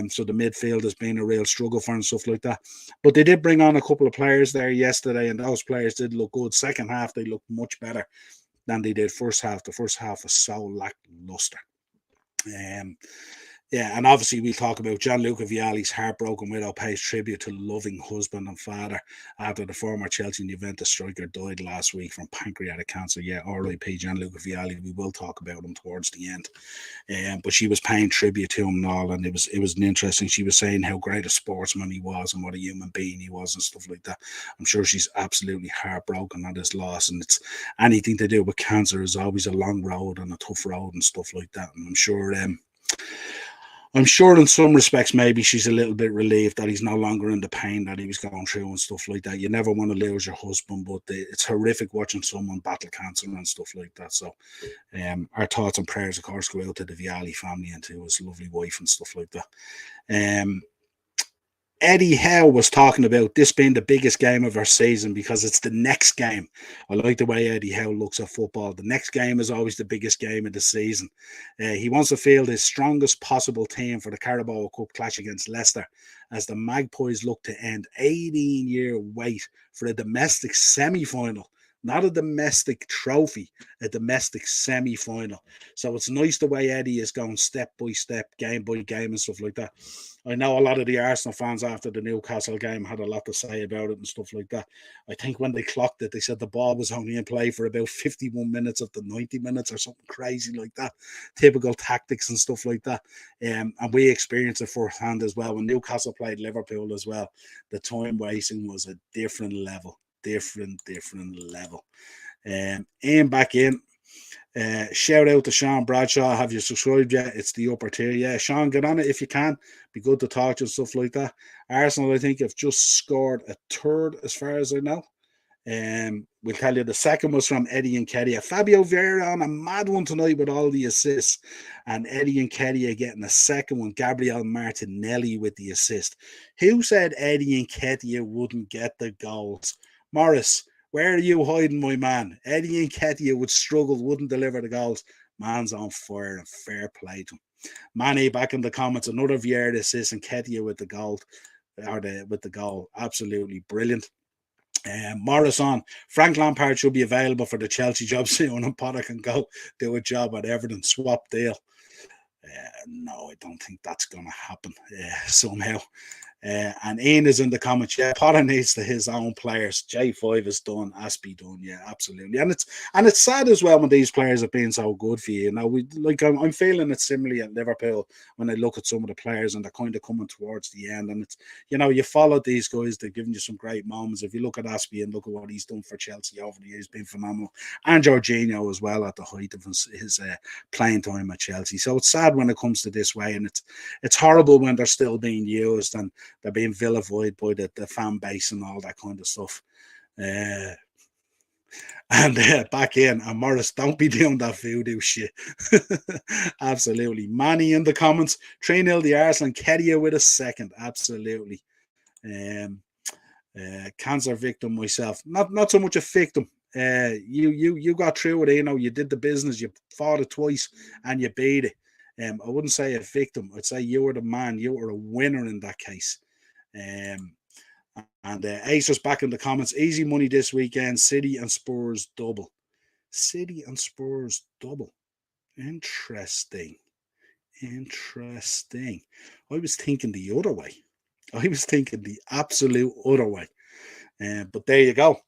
So the midfield has been a real struggle for him and stuff like that. But they did bring on a couple of players there yesterday, and those players did look good. Second half, they looked much better than they did first half. The first half was so lackluster. Yeah, and obviously we'll talk about Gianluca Vialli's heartbroken widow pays tribute to loving husband and father after the former Chelsea and Juventus striker died last week from pancreatic cancer. Yeah, R.I.P. Gianluca Vialli. We will talk about him towards the end. But she was paying tribute to him and all, and it was an interesting. She was saying how great a sportsman he was and what a human being he was and stuff like that. I'm sure she's absolutely heartbroken at his loss, and it's anything to do with cancer is always a long road and a tough road and stuff like that. And I'm sure in some respects maybe she's a little bit relieved that he's no longer in the pain that he was going through and stuff like that. You never want to lose your husband, but it's horrific watching someone battle cancer and stuff like that. So our thoughts and prayers, of course, go out to the Vialli family and to his lovely wife and stuff like that. Um, Eddie Howe was talking about this being the biggest game of our season because it's the next game. I like the way Eddie Howe looks at football. The next game is always the biggest game of the season. He wants to field his strongest possible team for the Carabao Cup clash against Leicester as the Magpies look to end 18-year wait for a domestic semi-final. Not a domestic trophy, a domestic semi-final. So it's nice the way Eddie is going step by step, game by game and stuff like that. I know a lot of the Arsenal fans after the Newcastle game had a lot to say about it and stuff like that. I think when they clocked it, they said the ball was only in play for about 51 minutes of the 90 minutes or something crazy like that. Typical tactics and stuff like that. And we experienced it firsthand as well. When Newcastle played Liverpool as well, the time wasting was a different level. Different level. Ian back in. Shout out to Sean Bradshaw. Have you subscribed yet? It's the upper tier. Yeah, Sean, get on it if you can. Be good to talk to and stuff like that. Arsenal, I think, have just scored a third, as far as I know. We'll tell you the second was from Eddie and Kedia. Fabio Vieira on a mad one tonight with all the assists. And Eddie and Kedia getting a second one. Gabriel Martinelli with the assist. Who said Eddie and Kedia wouldn't get the goals? Morris, where are you hiding, my man? Eddie and Ketia would struggle, wouldn't deliver the goals. Man's on fire and fair play to him. Manny back in the comments, another Vieira assist and Ketia with the goal. With the goal. Absolutely brilliant. Morris on. Frank Lampard should be available for the Chelsea job soon and Potter can go do a job at Everton. Swap deal. No, I don't think that's going to happen somehow. And Ian is in the comments. Yeah, Potter needs to his own players. J5 is done. Aspie done. Yeah, absolutely. And it's sad as well when these players have been so good for you. You know, I'm feeling it similarly at Liverpool when I look at some of the players and they're kind of coming towards the end. And it's, you followed these guys. They've given you some great moments. If you look at Aspie and look at what he's done for Chelsea over the years, been phenomenal. And Jorginho as well at the height of his playing time at Chelsea. So it's sad when it comes to this way, and it's horrible when they're still being used and they're being vilified by the fan base and all that kind of stuff. Back in, and Morris, don't be doing that voodoo shit. Absolutely. Manny in the comments. 3-0 the Arsenal. Kedia with a second. Absolutely. Cancer victim myself. Not so much a victim. You got through it. You did the business. You fought it twice and you beat it. I wouldn't say a victim. I'd say you were the man. You were a winner in that case. And Ace was back in the comments. Easy money this weekend. City and Spurs double. City and Spurs double. Interesting. I was thinking the other way. I was thinking the absolute other way. But there you go.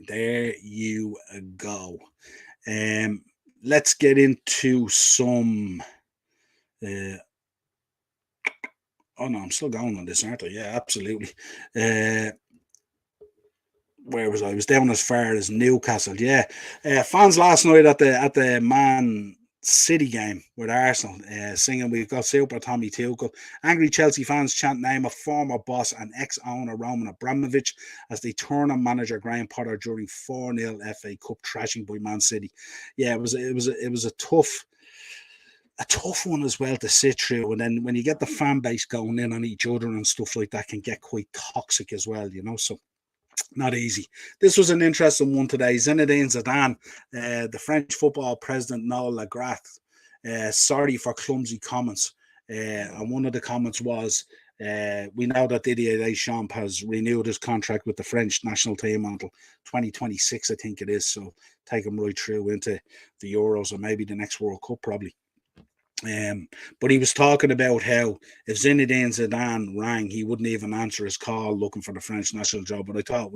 There you go. Let's get into some. Oh no, I'm still going on this, aren't I? Yeah, absolutely. Where was I? I was down as far as Newcastle. Yeah, fans last night at the Man City game with Arsenal, singing "We've got Super Tommy Tuchel." Angry Chelsea fans chant name of former boss and ex-owner Roman Abramovich as they turn on manager Graham Potter during 4-0 FA Cup trashing by Man City. Yeah, it was a tough one as well to sit through. And then when you get the fan base going in on each other and stuff like that, can get quite toxic as well, so not easy. This was an interesting one today. Zinedine Zidane, the French football president Noël Le Graff, sorry for clumsy comments. And one of the comments was, we know that Didier Deschamps has renewed his contract with the French national team until 2026, I think it is. So take him right through into the Euros or maybe the next World Cup probably. But he was talking about how if Zinedine Zidane rang, he wouldn't even answer his call looking for the French national job. But I thought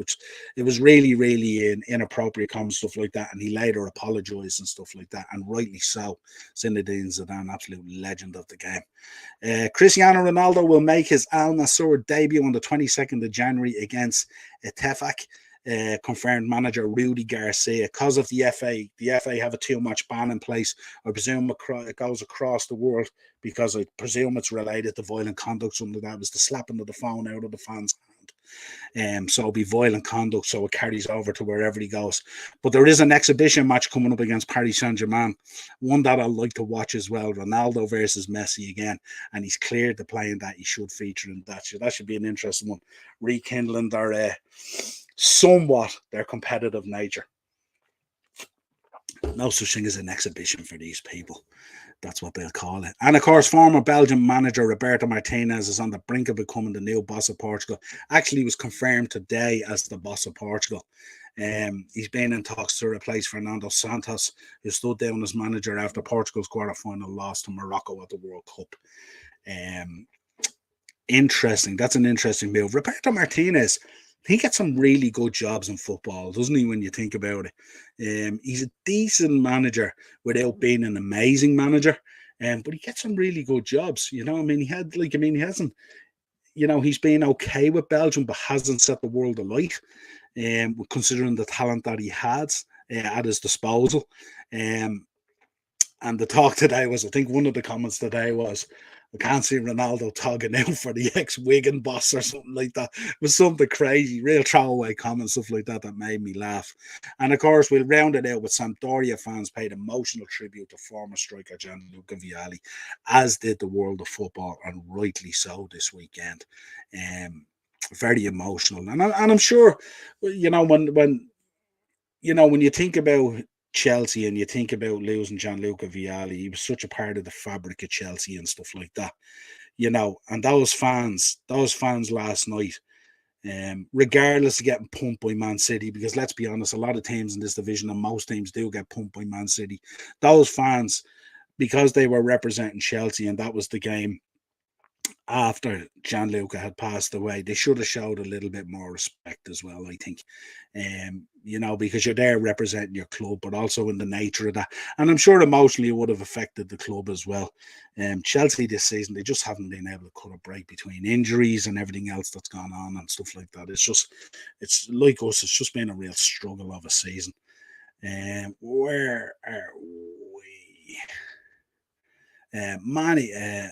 it was really, really inappropriate comment, stuff like that. And he later apologised and stuff like that, and rightly so. Zinedine Zidane, absolute legend of the game. Cristiano Ronaldo will make his Al Nassr debut on the 22nd of January against Etefak. Confirmed manager Rudy Garcia. Because of the FA have a 2-match ban in place. I presume it goes across the world because I presume it's related to violent conduct. Something like that was the slapping of the phone out of the fan's hand. So it'll be violent conduct, so it carries over to wherever he goes. But there is an exhibition match coming up against Paris Saint-Germain, one that I'd like to watch as well. Ronaldo versus Messi again, and he's cleared to play in that. He should feature in that. So that should be an interesting one, rekindling their somewhat their competitive nature. No such thing as an exhibition for these people. That's what they'll call it. And of course, former Belgian manager Roberto Martinez is on the brink of becoming the new boss of Portugal. Actually, was confirmed today as the boss of Portugal. He's been in talks to replace Fernando Santos, who stood down as manager after Portugal's quarter-final loss to Morocco at the World Cup. Interesting. That's an interesting move. Roberto Martinez, he gets some really good jobs in football, doesn't he, when you think about it? He's a decent manager without being an amazing manager, but he gets some really good jobs. You know, I mean, he hasn't, he's been okay with Belgium, but hasn't set the world alight, considering the talent that he has at his disposal. And the talk today was, I think one of the comments today was, I can't see Ronaldo tugging out for the ex-Wigan boss or something like that. It was something crazy, real throwaway comments, stuff like that made me laugh. And of course, we'll round it out with Sampdoria fans paid emotional tribute to former striker Gianluca Vialli, as did the world of football, and rightly so this weekend. Very emotional. And I'm sure, when you think about Chelsea and you think about losing Gianluca Vialli, he was such a part of the fabric of Chelsea and stuff like that, and those fans last night, regardless of getting pumped by Man City, because let's be honest, a lot of teams in this division, and most teams do get pumped by Man City, those fans, because they were representing Chelsea and that was the game after Gianluca had passed away, they should have showed a little bit more respect as well, I think. Because you're there representing your club, but also in the nature of that. And I'm sure emotionally it would have affected the club as well. Chelsea this season, they just haven't been able to cut a break between injuries and everything else that's gone on and stuff like that. It's like us, it's just been a real struggle of a season. Where are we? Manny, I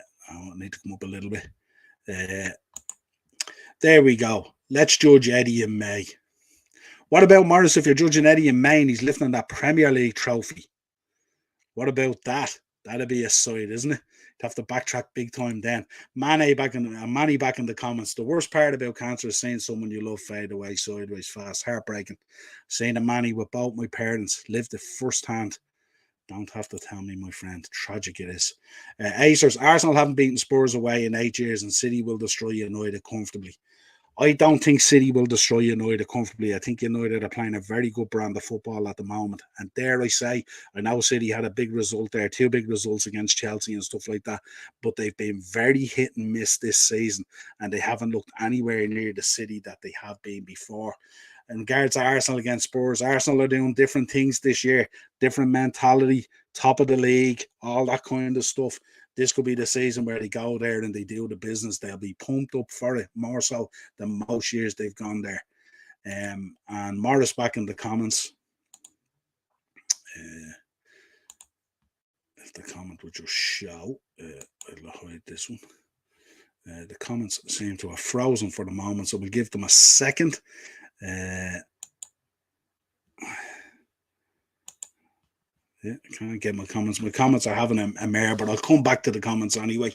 need to come up a little bit. There we go. Let's judge Eddie in May. What about Morris if you're judging Eddie in May and he's lifting that Premier League trophy? What about that? That'd be a sight, isn't it? You'd have to backtrack big time then. Manny back in the comments. The worst part about cancer is seeing someone you love fade away sideways fast. Heartbreaking. Seeing a Manny with both my parents lived it firsthand. Don't have to tell me, my friend. Tragic it is. Acers, Arsenal haven't beaten Spurs away in 8 years, and City will destroy United comfortably. I don't think City will destroy United comfortably. I think United are playing a very good brand of football at the moment. And dare I say, I know City had a big result there, 2 big results against Chelsea and stuff like that, but they've been very hit and miss this season, and they haven't looked anywhere near the City that they have been before. In regards to Arsenal against Spurs, Arsenal are doing different things this year, different mentality, top of the league, all that kind of stuff. This could be the season where they go there and they do the business. They'll be pumped up for it, more so than most years they've gone there. And Morris back in the comments. If the comment would just show, I'll hide this one. The comments seem to have frozen for the moment, so we'll give them a second. Yeah, I can't get my comments. My comments are having a mare, but I'll come back to the comments anyway.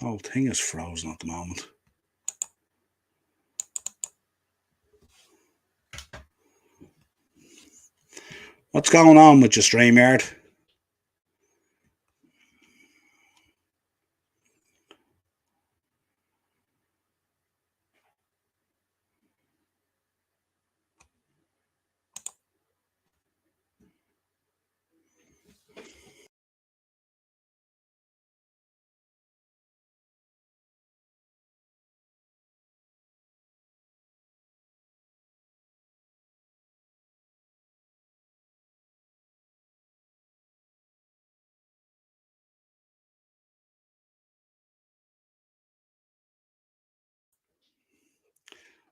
Whole thing is frozen at the moment. What's going on with your StreamYard?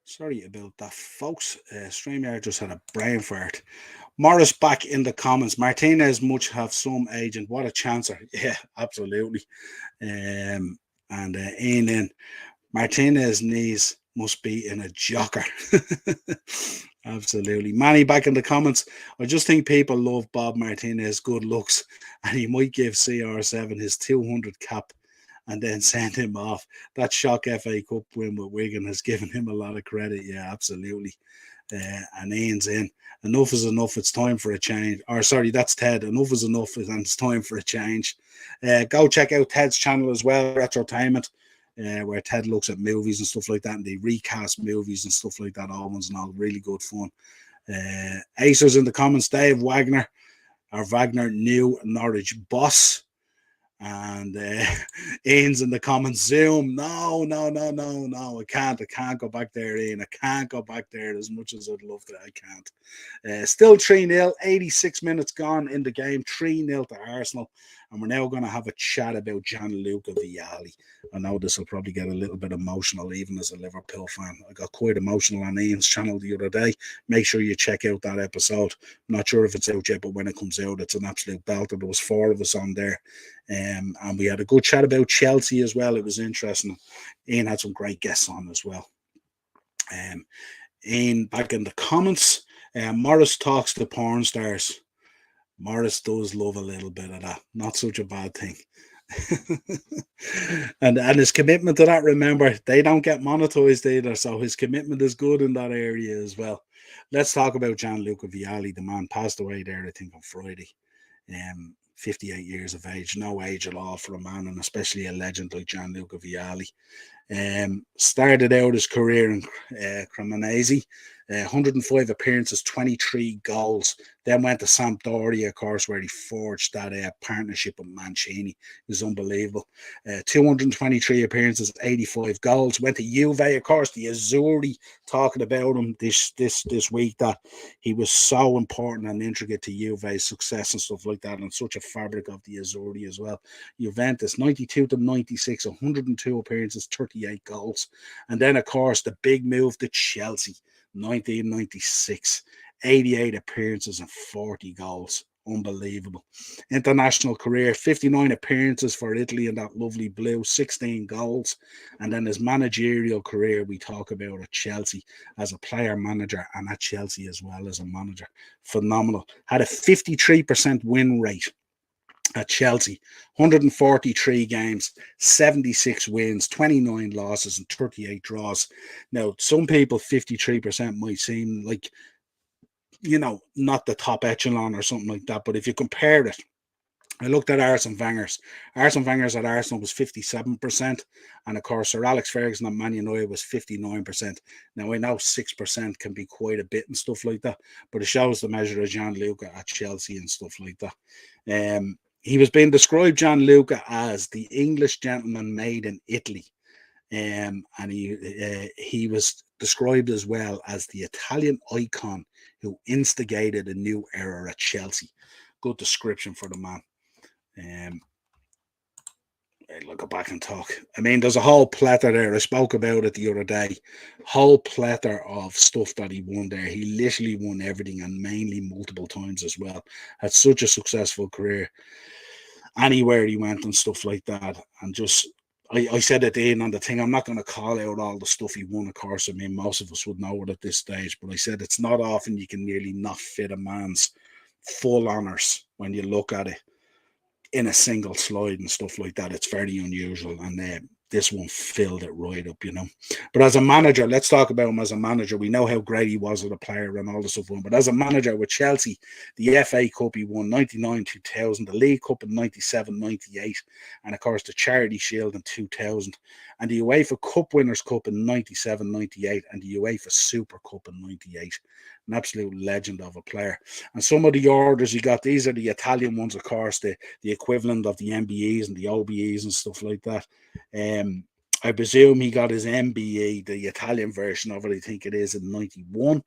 Sorry about that, folks. StreamYard just had a brain fart. Morris back in the comments. Martinez must have some agent. What a chancer. Yeah, absolutely. And Ian in. Martinez knees must be in a jocker. Absolutely. Manny back in the comments. I just think people love Bob Martinez good looks, and he might give CR7 his 200 cap and then send him off. That shock FA Cup win with Wigan has given him a lot of credit. Yeah, absolutely. And Ian's in. Enough is enough. It's time for a change. Or sorry, that's Ted. Enough is enough, and it's time for a change. Go check out Ted's channel as well, Retrotainment, where Ted looks at movies and stuff like that, and they recast movies and stuff like that. All ones and all, really good fun. Acers in the comments. Dave Wagner, or Wagner, new Norwich boss. And Ian's in the comments. Zoom. No. I can't go back there, Ian. I can't go back there as much as I'd love to. I can't. Still 3-0. 86 minutes gone in the game. 3-0 to Arsenal. And we're now going to have a chat about Gianluca Vialli. I know this will probably get a little bit emotional, even as a Liverpool fan. I got quite emotional on Ian's channel the other day. Make sure you check out that episode. I'm not sure if it's out yet, but when it comes out, it's an absolute belter. There was 4 of us on there. And we had a good chat about Chelsea as well. It was interesting. Ian had some great guests on as well. Ian back in the comments. Morris talks to porn stars. Morris does love a little bit of that. Not such a bad thing. and his commitment to that, remember, they don't get monetized either, so his commitment is good in that area as well. Let's talk about Gianluca Vialli. The man passed away there, I think, on Friday. 58 years of age, no age at all for a man, and especially a legend like Gianluca Vialli. Started out his career in Cremonese, 105 appearances, 23 goals. Then went to Sampdoria, of course, where he forged that partnership with Mancini. It was unbelievable. 223 appearances, 85 goals. Went to Juve, of course, the Azzurri, talking about him this week, that he was so important and intricate to Juve's success and stuff like that, and such a fabric of the Azzurri as well. Juventus, 92 to 96, 102 appearances, 38 goals. And then, of course, the big move to Chelsea, 1996, 88 appearances and 40 goals. Unbelievable. International career, 59 appearances for Italy in that lovely blue, 16 goals. And then his managerial career, we talk about at Chelsea as a player manager, and at Chelsea as well as a manager. Phenomenal. Had a 53% win rate at Chelsea, 143 games, 76 wins, 29 losses, and 38 draws. Now, some people, 53% might seem like, not the top echelon or something like that. But if you compare it, I looked at Arsene Wenger's. Arsene Wenger's at Arsenal was 57%. And of course, Sir Alex Ferguson at Man United was 59%. Now, I know 6% can be quite a bit and stuff like that, but it shows the measure of Gianluca at Chelsea and stuff like that. He was being described, Gianluca, as the English gentleman made in Italy. And he was described as well as the Italian icon who instigated a new era at Chelsea. Good description for the man. I'll go back and talk. I mean, there's a whole plethora there. I spoke about it the other day. Whole plethora of stuff that he won there. He literally won everything, and mainly multiple times as well. Had such a successful career anywhere he went and stuff like that. And just, I said it in on the thing, I'm not going to call out all the stuff he won, of course. I mean, most of us would know it at this stage, but I said it's not often you can nearly not fit a man's full honours when you look at it in a single slide and stuff like that. It's very unusual, and this one filled it right up, But as a manager, let's talk about him as a manager. We know how great he was as a player and all the stuff, but as a manager with Chelsea, the FA Cup he won 99-2000, the League Cup in 97-98, and of course the Charity Shield in 2000, and the UEFA Cup Winners' Cup in 97-98, and the UEFA Super Cup in 98. An absolute legend of a player. And some of the orders he got, these are the Italian ones, of course, the equivalent of the MBEs and the OBEs and stuff like that. I presume he got his MBE, the Italian version of it, I think it is, in 91.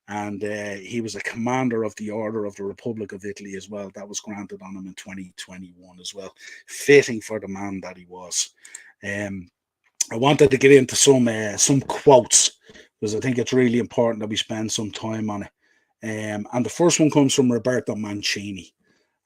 And he was a commander of the Order of the Republic of Italy as well. That was granted on him in 2021 as well. Fitting for the man that he was. I wanted to get into some quotes because I think it's really important that we spend some time on it. And the first one comes from Roberto Mancini.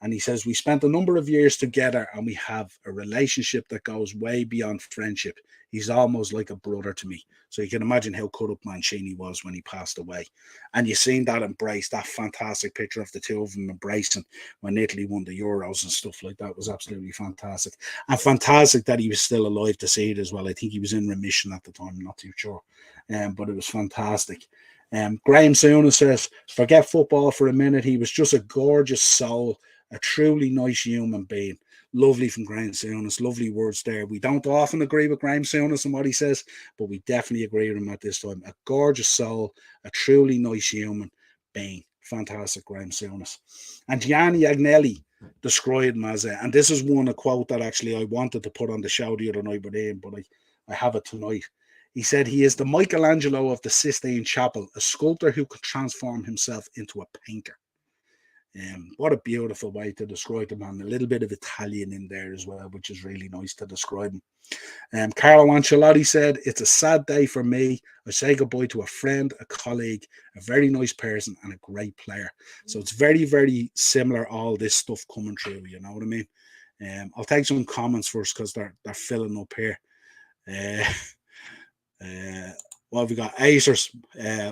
And he says, we spent a number of years together and we have a relationship that goes way beyond friendship. He's almost like a brother to me. So you can imagine how cut up Mancini was when he passed away. And you've seen that embrace, that fantastic picture of the two of them embracing when Italy won the Euros and stuff like that was absolutely fantastic. And fantastic that he was still alive to see it as well. I think he was in remission at the time, I'm not too sure. But it was fantastic. Graham Souness says, forget football for a minute. He was just a gorgeous soul, a truly nice human being. Lovely from Graham Souness. Lovely words there. We don't often agree with Graham Souness and what he says, but we definitely agree with him at this time. A gorgeous soul, a truly nice human being. Fantastic, Graham Souness. And Gianni Agnelli described him as and this is a quote that actually I wanted to put on the show the other night, but I have it tonight. He said, he is the Michelangelo of the Sistine Chapel, a sculptor who could transform himself into a painter. What a beautiful way to describe the man. A little bit of Italian in there as well, which is really nice to describe him. Carlo Ancelotti said, it's a sad day for me. I say goodbye to a friend, a colleague, a very nice person, and a great player. So it's very, very similar, all this stuff coming through, you know what I mean? I'll take some comments first because they're filling up here. What have we got? Acers.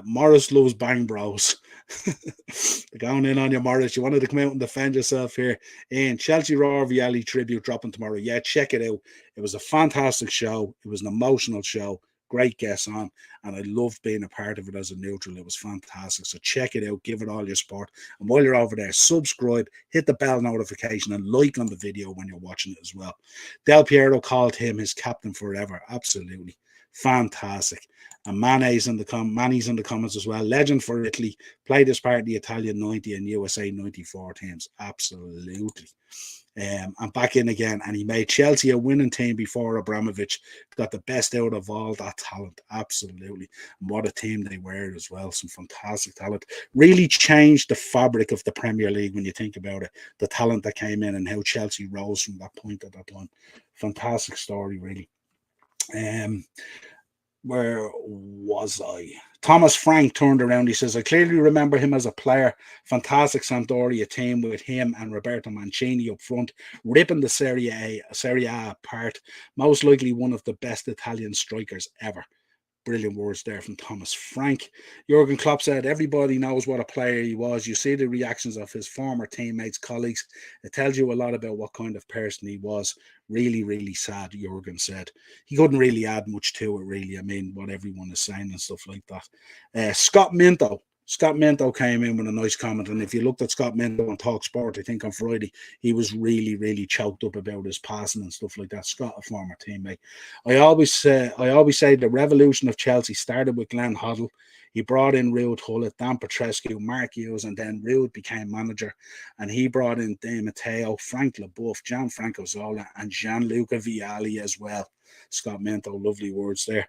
Morris loves Bang Bros. Going in on you, Morris. You wanted to come out and defend yourself here. And Chelsea Raw Vialli tribute dropping tomorrow. Yeah, check it out. It was a fantastic show. It was an emotional show. Great guests on. And I loved being a part of it as a neutral. It was fantastic. So check it out. Give it all your support. And while you're over there, subscribe, hit the bell notification, and like on the video when you're watching it as well. Del Piero called him his captain forever. Absolutely. Fantastic. And Mane's in the comments as well. Legend for Italy. Played as part of the Italian 90 and USA 94 teams. Absolutely. And back in again. And he made Chelsea a winning team before Abramovich got the best out of all that talent. Absolutely. And what a team they were as well. Some fantastic talent. Really changed the fabric of the Premier League when you think about it. The talent that came in and how Chelsea rose from that point at that time. Fantastic story, really. Where was I? Thomas Frank turned around. He says, I clearly remember him as a player. Fantastic Sampdoria team with him and Roberto Mancini up front, ripping the Serie A apart. Most likely one of the best Italian strikers ever. Brilliant words there from Thomas Frank. Jurgen Klopp said, everybody knows what a player he was. You see the reactions of his former teammates, colleagues. It tells you a lot about what kind of person he was. Really, really sad, Jurgen said. He couldn't really add much to it, really. I mean, what everyone is saying and stuff like that. Scott Minto came in with a nice comment, and if you looked at Scott Minto on Talk Sport, I think on Friday, he was really, really choked up about his passing and stuff like that. Scott, a former teammate. I always say the revolution of Chelsea started with Glenn Hoddle. He brought in Ruud Gullit, Dan Petrescu, Mark Hughes, and then Ruud became manager. And he brought in Di Matteo, Frank Leboeuf, Gianfranco Zola, and Gianluca Vialli as well. Scott Minto, lovely words there.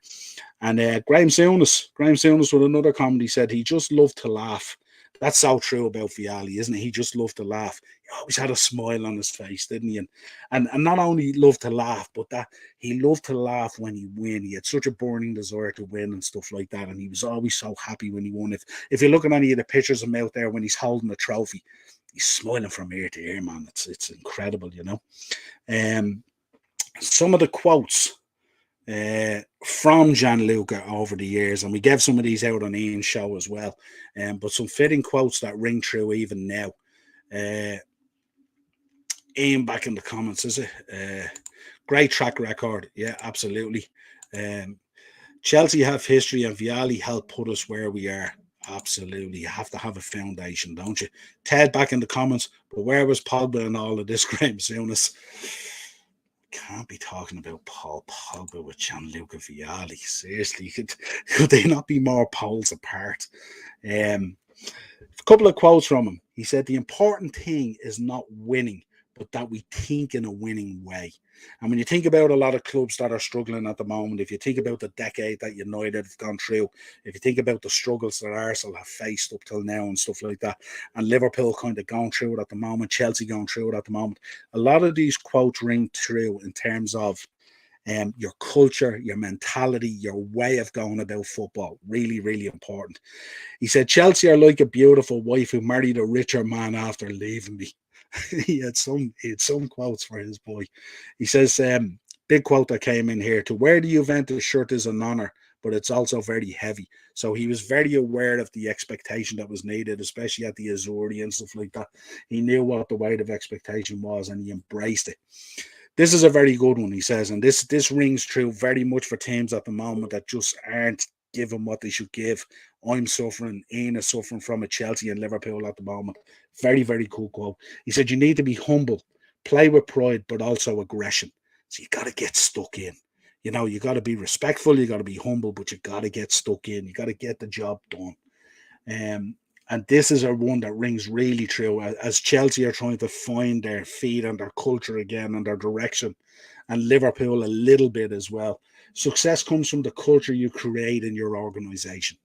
And Graham Souness with another comment, he said he just loved to laugh. That's so true about Vialli, isn't it? He just loved to laugh. He always had a smile on his face, didn't he? And not only loved to laugh, but that he loved to laugh when he win. He had such a burning desire to win and stuff like that. And he was always so happy when he won. If you look at any of the pictures of him out there when he's holding the trophy, he's smiling from ear to ear, man. It's incredible, you know. Some of the quotes from Gianluca over the years, and we gave some of these out on Ian's show as well, but some fitting quotes that ring true even now. Ian back in the comments, is it? Great track record, yeah, absolutely. Chelsea have history, and Vialli helped put us where we are. Absolutely, you have to have a foundation, don't you? Ted back in the comments, but where was Pogba and all of this, Graham Souness? Can't be talking about Paul Pogba with Gianluca Vialli. Seriously, could they not be more poles apart? A couple of quotes from him. He said, the important thing is not winning, but that we think in a winning way. And when you think about a lot of clubs that are struggling at the moment, if you think about the decade that United have gone through, if you think about the struggles that Arsenal have faced up till now and stuff like that, and Liverpool kind of going through it at the moment, Chelsea going through it at the moment, a lot of these quotes ring true in terms of your culture, your mentality, your way of going about football. Really, really important. He said, Chelsea are like a beautiful wife who married a richer man after leaving me. he had some quotes for his boy. He says, big quote that came in here: to wear the Juventus shirt is an honor, but it's also very heavy. So he was very aware of the expectation that was needed, especially at the Azzurri and stuff like that. He knew what the weight of expectation was, and he embraced it. This is a very good one, he says, and this rings true very much for teams at the moment that just aren't given what they should give. I'm suffering, Ian is suffering from it, Chelsea and Liverpool at the moment. Very, very cool quote. He said, you need to be humble, play with pride, but also aggression. So you got to get stuck in. You got to be respectful, you got to be humble, but you got to get stuck in. You got to get the job done. And this is a one that rings really true as Chelsea are trying to find their feet and their culture again and their direction, and Liverpool a little bit as well. Success comes from the culture you create in your organisation.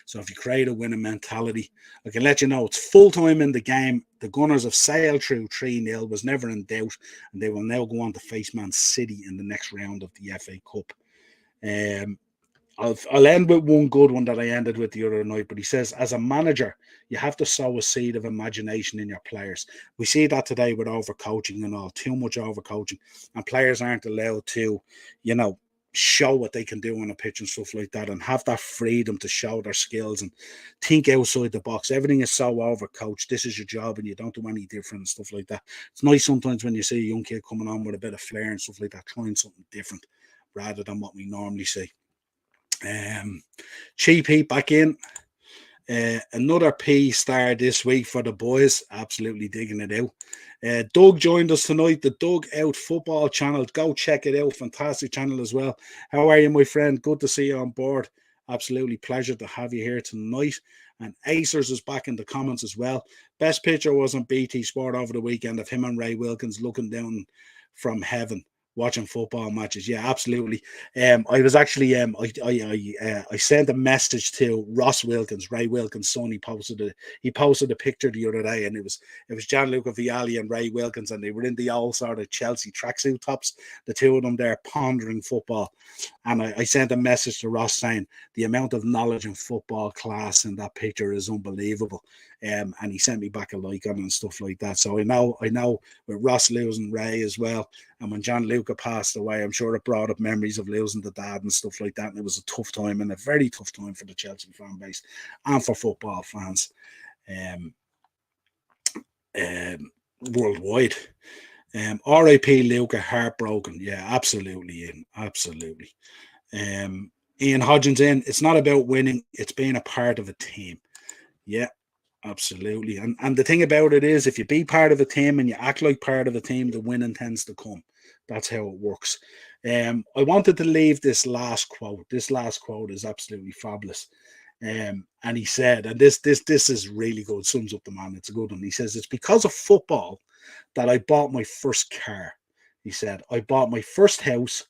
So if you create a winning mentality, I can let you know it's full time in the game. The Gunners have sailed through 3-0, was never in doubt, and they will now go on to face Man City in the next round of the FA Cup. I'll end with one good one that I ended with the other night, but he says, as a manager, you have to sow a seed of imagination in your players. We see that today with overcoaching and all, too much overcoaching, and players aren't allowed to, show what they can do on a pitch and stuff like that, and have that freedom to show their skills and think outside the box. Everything is so overcoached. This is your job and you don't do any different and stuff like that. It's nice sometimes when you see a young kid coming on with a bit of flair and stuff like that, trying something different rather than what we normally see. Cheap Heat back in. Another P star this week for the boys. Absolutely digging it out. Doug joined us tonight, the Doug Out Football channel. Go check it out. Fantastic channel as well. How are you, my friend? Good to see you on board. Absolutely pleasure to have you here tonight. And Acers is back in the comments as well. Best picture was on BT Sport over the weekend of him and Ray Wilkins looking down from heaven, watching football matches. Yeah, absolutely. I was actually I sent a message to Ross Wilkins, Ray Wilkins' son. He posted a picture the other day, and it was Gianluca Vialli and Ray Wilkins, and they were in the old sort of Chelsea tracksuit tops, the two of them there pondering football. And I sent a message to Ross saying the amount of knowledge and football class in that picture is unbelievable. And he sent me back a like on and stuff like that. So I know with Ross losing Ray as well, and when Gianluca passed away, I'm sure it brought up memories of losing the dad and stuff like that. And it was a tough time, and a very tough time for the Chelsea fan base and for football fans worldwide. R.I.P. Luca, heartbroken. Yeah, absolutely, Ian. Absolutely. Ian Hodgins in. It's not about winning. It's being a part of a team. Yeah, absolutely. And the thing about it is, if you be part of a team and you act like part of a team, the winning tends to come. That's how it works. I wanted to leave this last quote. This last quote is absolutely fabulous. And he said, and this is really good, sums up the man. It's a good one. He says, it's because of football that I bought my first car. He said, I bought my first house,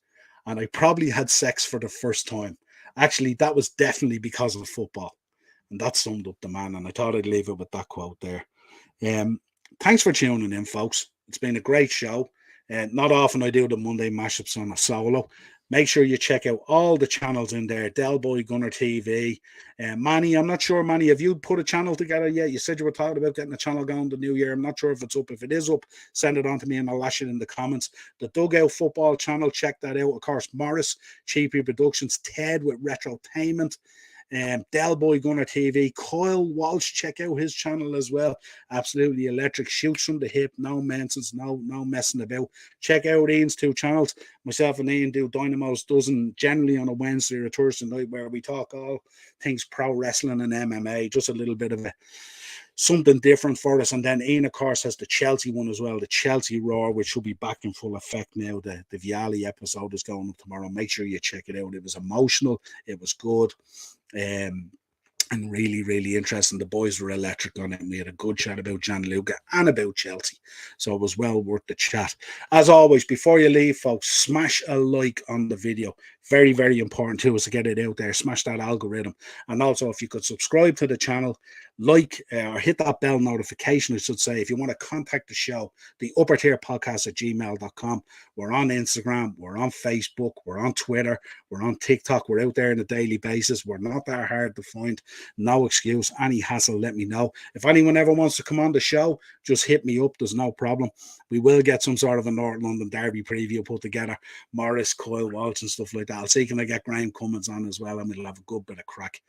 and I probably had sex for the first time. Actually, that was definitely because of football. And that summed up the man, and I thought I'd leave it with that quote there. Thanks for tuning in, folks. It's been a great show. Not often I do the Monday mashups on a solo. Make sure you check out all the channels in there. Del Boy Gunner TV. Manny, I'm not sure, Manny, have you put a channel together yet? You said you were talking about getting a channel going the new year. I'm not sure if it's up. If it is up, send it on to me and I'll lash it in the comments. The Dugout Football channel, check that out. Of course, Morris, Cheapy Productions, Ted with Retrotainment. Del Boy Gunner TV, Kyle Walsh, check out his channel as well. Absolutely electric, shoots from the hip, no nonsense, no messing about. Check out Ian's two channels. Myself and Ian do Dynamo's Dozen, generally on a Wednesday or a Thursday night, where we talk all things pro wrestling and MMA, just a little bit of something different for us. And then Ian, of course, has the Chelsea one as well, the Chelsea Roar, which will be back in full effect now. The Vialli episode is going up tomorrow. Make sure you check it out. It was emotional, it was good. And really, really interesting. The boys were electric on it, and we had a good chat about Gianluca and about Chelsea. So it was well worth the chat. As always, before you leave, folks, smash a like on the video. Very, very important to us to get it out there. Smash that algorithm. And also, if you could subscribe to the channel, like or hit that bell notification, I should say, if you want to contact the show, the upper tier podcast at gmail.com. We're on Instagram, we're on Facebook, we're on Twitter, we're on TikTok, we're out there on a daily basis. We're not that hard to find. No excuse. Any hassle, let me know. If anyone ever wants to come on the show, just hit me up. There's no problem. We will get some sort of a North London Derby preview put together. Morris, Coyle, Walsh and stuff like that. I'll see can I get Graham Cummins on as well, and we'll have a good bit of crack.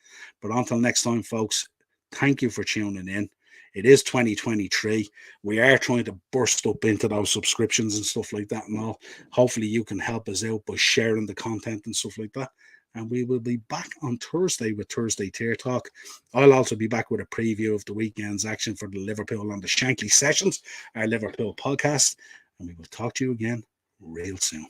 But until next time, folks, thank you for tuning in. It is 2023. We are trying to burst up into those subscriptions and stuff like that and all. Hopefully you can help us out by sharing the content and stuff like that. And we will be back on Thursday with Thursday Tier Talk. I'll also be back with a preview of the weekend's action for the Liverpool on the Shankly Sessions, our Liverpool podcast. And we will talk to you again real soon.